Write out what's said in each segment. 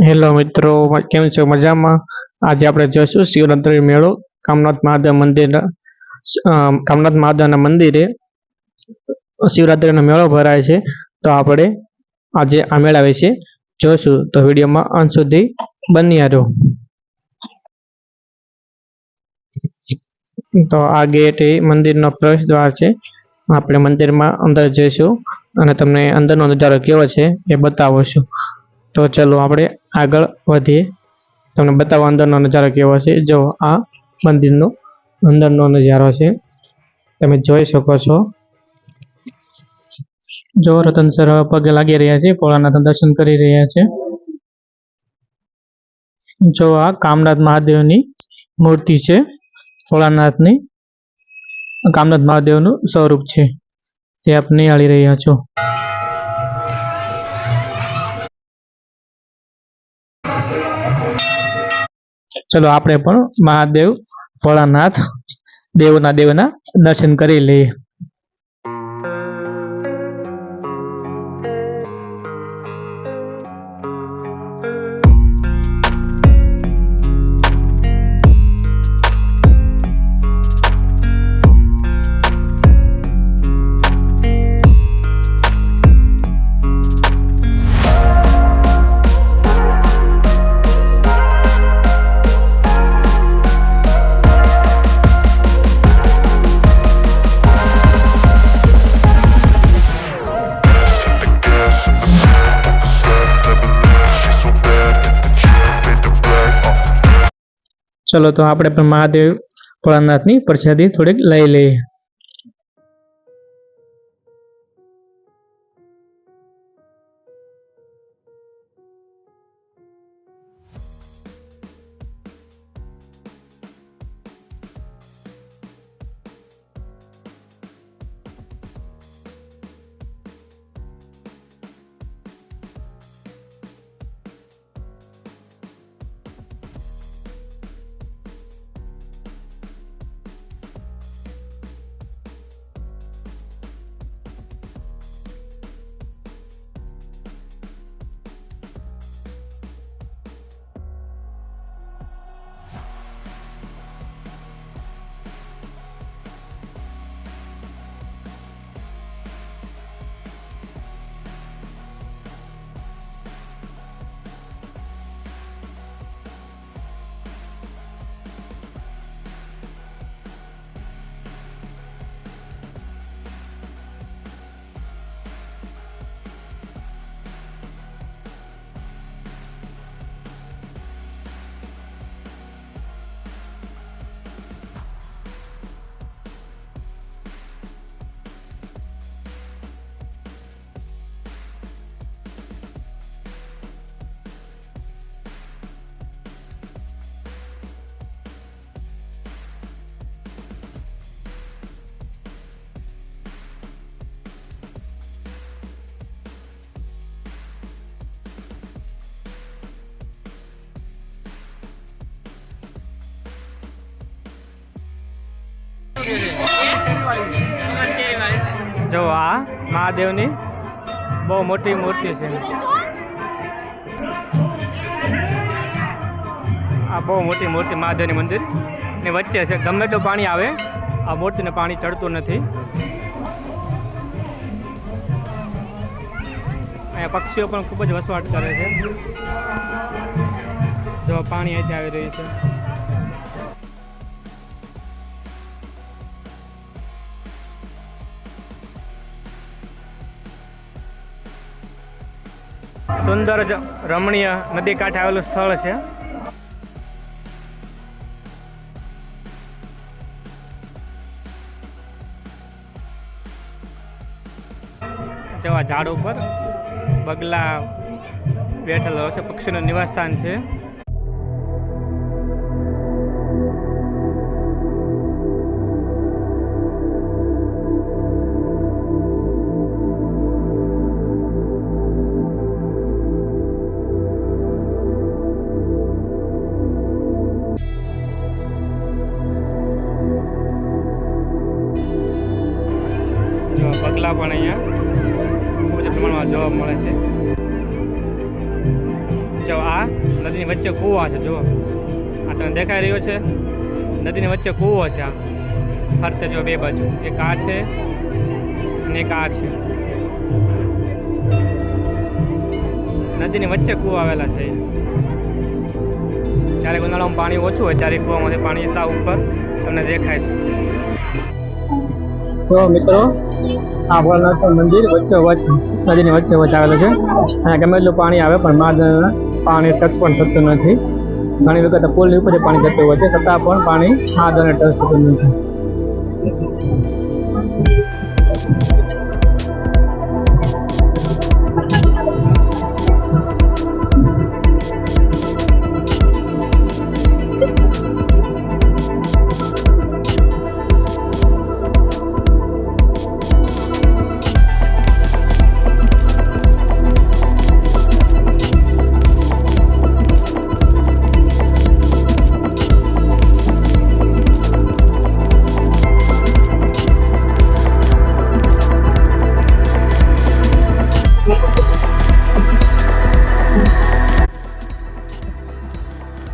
Hello મિત્રો, કેમ છો? મજામાં? આજે આપણે જોઈશું શિવરાત્રી મેળો કામનાથ મહાદેવ મંદિર, કામનાથ મહાદેવના મંદિરે શિવરાત્રીનો મેળો ભરાય છે. તો આપણે આજે આ મેળા વિશે જોઈશું, તો વિડીયોમાં અંત સુધી બન્યા રહો. તો આ ગેટ એ મંદિરનો પ્રવેશ દ્વાર છે. આપણે મંદિરમાં અંદર જઈશું અને તમને અંદરનો નજારો કેવો છે એ બતાવીશું. તો ચલો આપણે આગળ વધીએ, તમને બતાવવા અંદરનો નજારો કેવો છે. જો આ મંદિરનો અંદરનો નજારો છે, તમે જોઈ શકો છો. જો રતન સર પગે લાગી રહ્યા છે, ભોળાનાથ દર્શન કરી રહ્યા છે. જો આ કામનાથ મહાદેવની મૂર્તિ છે, ભોળાનાથની કામનાથ મહાદેવનું સ્વરૂપ છે, તે આપ નિહાળી રહ્યા છો. ચલો આપણે પણ મહાદેવ ભોળાનાથ દેવના દર્શન કરી લઈએ. ચલો તો આપણે પણ મહાદેવ ભોળાનાથની પ્રસાદી થોડીક લઈ લઈએ. જો આ મહાદેવની બહુ મોટી મૂર્તિ છે. આ બહુ મોટી મૂર્તિ મહાદેવની મંદિર ની વચ્ચે છે. ગમે તો પાણી આવે, આ મૂર્તિને પાણી ચડતું નથી. અહીંયા પક્ષીઓ પણ ખૂબ જ વસવાટ કરે છે. જો પાણી અહીંથી આવી રહ્યું છે. સુંદર રમણીય નદી કાંઠે આવેલું સ્થળ છે. જેવા ઝાડ ઉપર બગલા બેઠેલો છે, પક્ષીનું નિવાસ સ્થાન છે. બગલા પણ અહીંયા ખૂબ જ પ્રમાણમાં જોવા મળે છે. જો આ નદીની વચ્ચે કૂવો છે, જુઓ આ તમને દેખાઈ રહ્યો છે, નદીની વચ્ચે કૂવો છે આ ફરતે જો બે બાજુ, એક આ છે અને એક આ છે, નદીની વચ્ચે કૂવા આવેલા છે. જ્યારે ઉનાળામાં પાણી ઓછું હોય ત્યારે કૂવામાંથી પાણી સાવ ઉપર તમને દેખાય છે. તો મિત્રો આ ભોળાનાથ મંદિર વચ્ચે વચ્ચ નદીની વચ્ચે વચ્ચે આવેલું છે અને ગમે એટલું પાણી આવે પણ મહાદેવના પાણી ટચ પણ થતું નથી. ઘણી વખત પુલની ઉપર પાણી જતું હોય છે છતાં પણ પાણી મહાદેવને ટચ થતું નથી.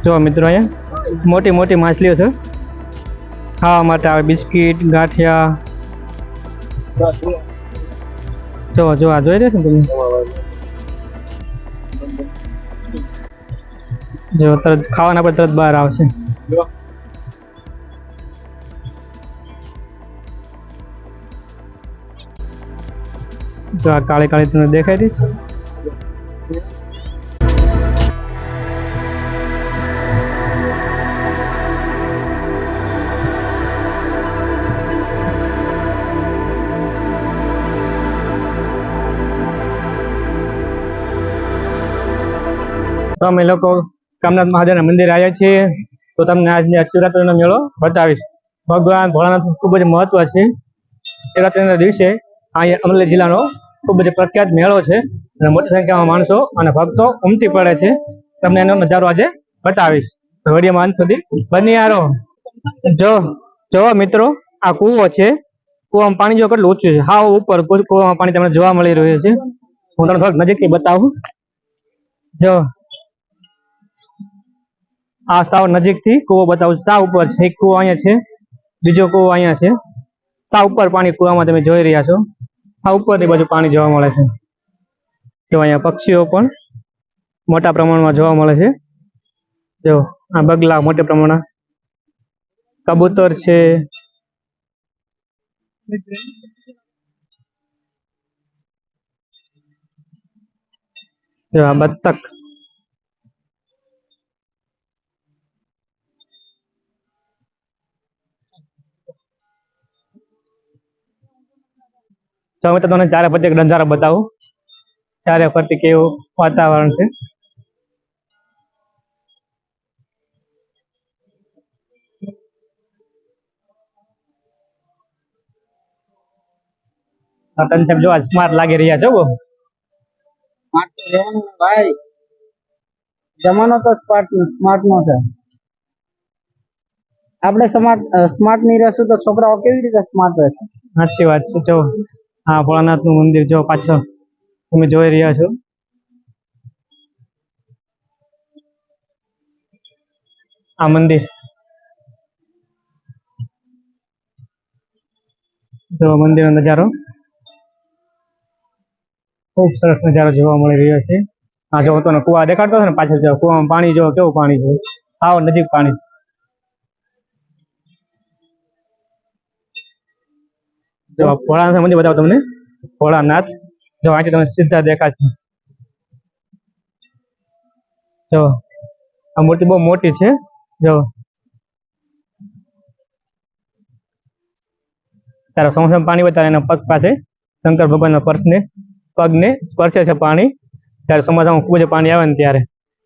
જો મિત્રો અહીંયા મોટી મોટી માછલીઓ છે, ખાવા માટે આવે બિસ્કીટ ગાંઠિયા. જો જો આ જોઈ રહ્યા છો તમે, જો તરત ખાવાના પર તરત બહાર આવશે. જો આ કાળી કાળી તમને દેખાઈ રહી છે. તો અમે લોકો કામનાથ મહાદેવના મંદિર આવ્યા છીએ, તો તમને આજની શિવરાત્રિનો મેળો બતાવીશ. ભગવાન ભોળાનાથનું ખૂબ જ મહત્વ છે. શિવરાત્રિના દિવસે અહીંયા અમરેલી જિલ્લાનો ખૂબ જ પ્રખ્યાત મેળો છે અને મોટી સંખ્યામાં માણસો અને ભક્તો ઉમટી પડે છે. તમને એનો નજારો આજે બતાવીશ. વિડીયોમાં અંત સુધી બની આરો. જો મિત્રો આ કૂવો છે, કૂવામાં પાણી જો કેટલું ઊંચું છે, હાવ ઉપર કૂવામાં પાણી તમને જોવા મળી રહ્યું છે. હું તમને થોડુંક નજીકથી બતાવું. જો આ સાવ નજીકથી કૂવો બતાવું, સાવ ઉપર છે. એક કૂવો અહીંયા છે, બીજો કૂવો અહીંયા છે. સાવ ઉપર પાણી કૂવામાં તમે જોઈ રહ્યા છો. આ ઉપરની બાજુ પાણી જોવા મળે છે. જો અહીંયા પક્ષીઓ પણ મોટા પ્રમાણમાં જોવા મળે છે. જો આ બગલા મોટા પ્રમાણમાં, કબૂતર છે, જો આ બતક. તો હવે તમને ચારે ફરતી એક નજારો બતાવું. ચારે ફરતી કેવું વાતાવરણ છે. તને જો સ્માર્ટ લાગી રહ્યા છો. બહુ ભાઈ જમાનો તો સ્માર્ટ નો છે. આપણે સ્માર્ટ નહીં રહેશું તો છોકરાઓ કેવી રીતે સ્માર્ટ રહેશે? સાચી વાત છે. જો હા ભોળાનાથ નું મંદિર જો પાછળ તમે જોઈ રહ્યા છો. આ મંદિર જો મંદિરનો નજારો ખૂબ સરસ નજારો જોવા મળી રહ્યો છે. આ જો તો કુવા દેખાડતો છે ને પાછળ, જો કુવામાં પાણી જો કેવું પાણી છે, આવો નજીક પાણી. જો ભોળાનાથ મંદિર બતાવો તમને. ભોળાનાથ જો આજે તમને સીધા દેખાશે. જો આ મૂર્તિ બહુ મોટી છે. જો તારા સમસમ પાણી હોય ત્યારે એના પગ પાસે શંકર ભગવાનના પગને સ્પર્શે છે પાણી. ત્યારે ચોમાસામાં ખૂબ જ પાણી આવે ને ત્યારે.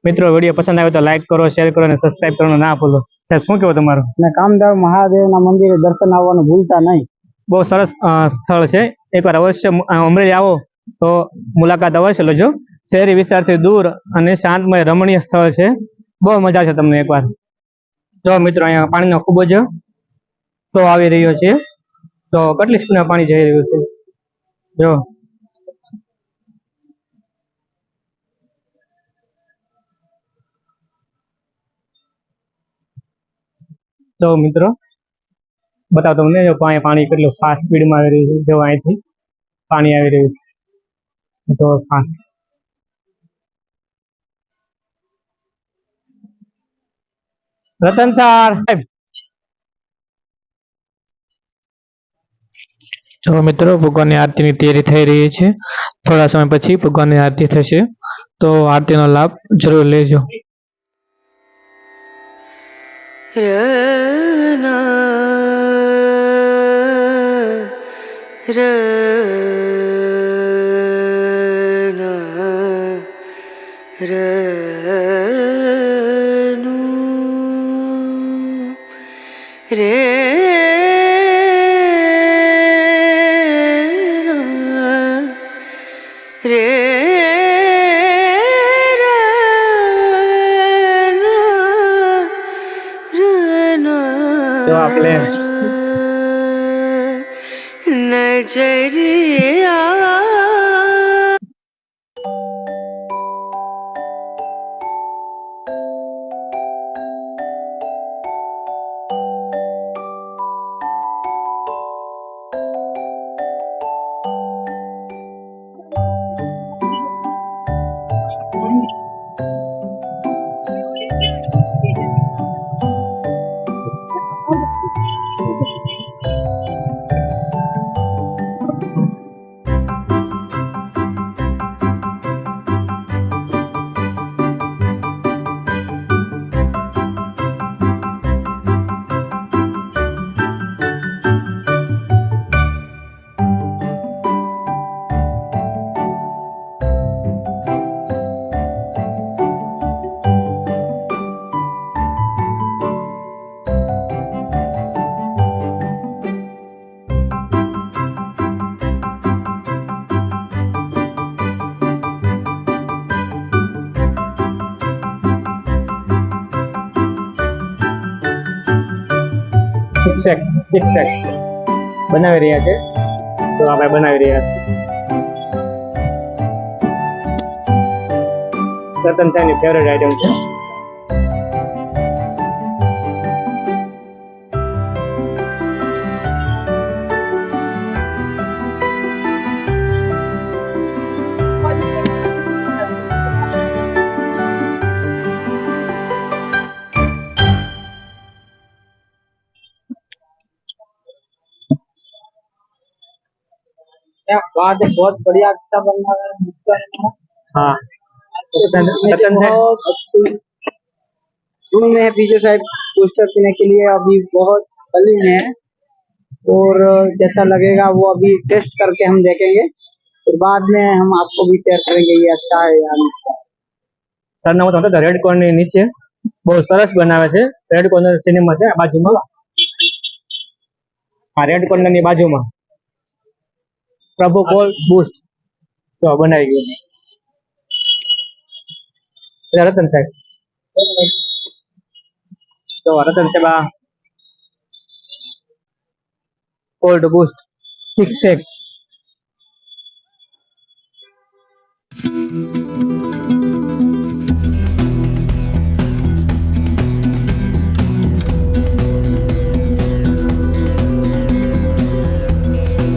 મિત્રો વિડીયો પસંદ આવે તો લાઈક કરો, શેર કરો અને સબસ્ક્રાઇબ કરવાનું ના ભૂલો. સાહેબ શું કહેવું તમારું? અને કામદેવ મહાદેવના મંદિરે દર્શન આવવાનું ભૂલતા નહીં. બહુ સરસ સ્થળ છે. એકવાર અવશ્ય અમરેલી આવો તો મુલાકાત અવશ્ય લેજો. શહેરી વિસ્તારથી દૂર અને શાંતમય રમણીય સ્થળ છે. બહુ મજા છે તમને એકવાર. જો મિત્રો અહીંયા પાણીનો ખૂબ જ ફ્લો આવી રહ્યો છે. તો કેટલી સ્પીડમાં પાણી જઈ રહ્યું છે. જો તો મિત્રો બતાવો તમને જો પાણી કેટલું ફાસ્ટ સ્પીડમાં આવી રહ્યું છે. જો અહીંથી પાણી આવી રહ્યું છે તો ફાસ્ટ. રતન સર જો મિત્રો ભગવાનની આરતીની તૈયારી થઈ રહી છે. થોડા સમય પછી ભગવાનની આરતી થશે, તો આરતીનો લાભ જરૂર લેજો. તો આપણે નજરિયા શિક્ષક બનાવી રહ્યા છે, તો આપણે બનાવી રહ્યા છીએ. રતન સાહેબની ફેવરેટ આઈટમ છે. बात है, बहुत बढ़िया अच्छा बन रहा है इसका। हाँ रतन रतन साहब बहुत अच्छी रूम में है पीछे साइड पोस्टर पीने के लिए, अभी बहुत बली में है और जैसा लगेगा वो अभी टेस्ट करके हम देखेंगे, फिर बाद में हम आपको भी शेयर करेंगे ये अच्छा है या नहीं अच्छा है। સરનામું તો રેડ કોર્નર ની નીચે બહુ સરસ બનાવે છે. રેડ કોર્નર સિનેમા છે આ બાજુમાં. આ રેડ કોર્નર ની બાજુમાં પ્રભુ ગોલ્ડ બૂસ્ટ તો બનાવી ગયું. રતન સાહેબ તો રતન સાહેબ આ કોલ્ડ બૂસ્ટ કિક શેક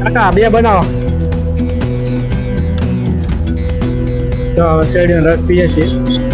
કાકા બે બનાવો. તો શેરડીનો રસ પીએ છીએ.